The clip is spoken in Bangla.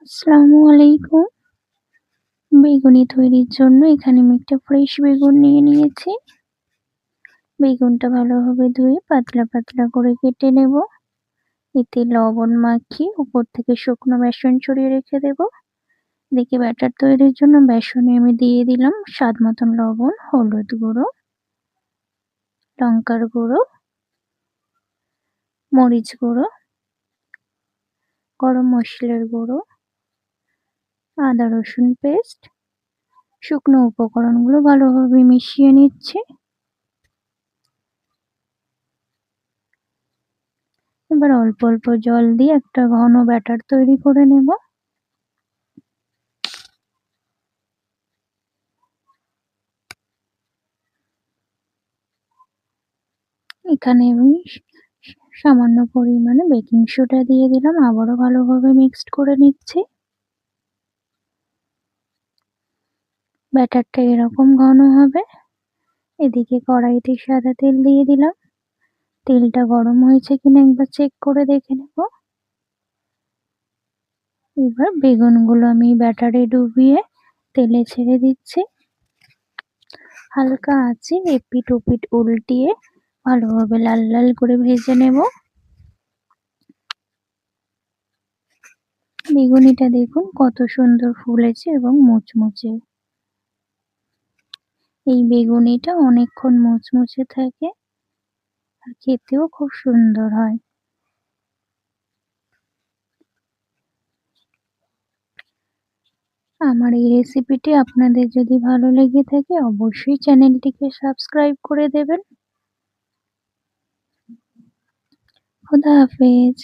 আসসালামু আলাইকুম। বেগুনি তৈরির জন্য এখানে আমি একটা ফ্রেশ বেগুন নিয়ে নিয়েছি। বেগুনটা ভালোভাবে ধুয়ে পাতলা, পাতলা করে কেটে নেব। এতে লবণ মাখিয়ে উপর থেকে শুকনো বেসন ছড়িয়ে রেখে দেব। এদিকে ব্যাটার তৈরির জন্য বেসনে আমি দিয়ে দিলাম স্বাদ মতন লবণ, হলুদ গুঁড়ো, লঙ্কার গুঁড়ো, মরিচ গুঁড়ো, গরম মসলার গুঁড়ো, আদা রসুন পেস্ট, শুকনো উপকরণগুলো ভালোভাবে মিশিয়ে নিচ্ছি। এবার অল্প, অল্প জল দিয়ে একটা ঘন ব্যাটার তৈরি করে নেব। এখানে আমি সামান্য পরিমাণে বেকিং সোডা দিয়ে দিলাম। আবারও ভালোভাবে মিক্সড করে নিচ্ছি। ব্যাটারটা এরকম ঘন হবে। এদিকে কড়াইতে সাদা তেল দিয়ে দিলাম। তেলটা গরম হয়েছে কিনা একবার চেক করে দেখে নেব। এবার বেগুনগুলো আমি ব্যাটারে ডুবিয়ে তেলে ছেড়ে দিচ্ছি। হালকা আঁচে এপিঠ ওপিঠ উল্টিয়ে ভালোভাবে লাল লাল করে ভেজে নেব। বেগুনিটা দেখুন কত সুন্দর ফুলেছে এবং মুচমুচে। এই বেগুনিটা অনেকক্ষণ মুচমুচে থাকে আর খেতেও খুব সুন্দর হয়। আমার এই রেসিপিটি আপনাদের যদি ভালো লেগে থাকে অবশ্যই চ্যানেলটিকে সাবস্ক্রাইব করে দেবেন। খোদা হাফেজ।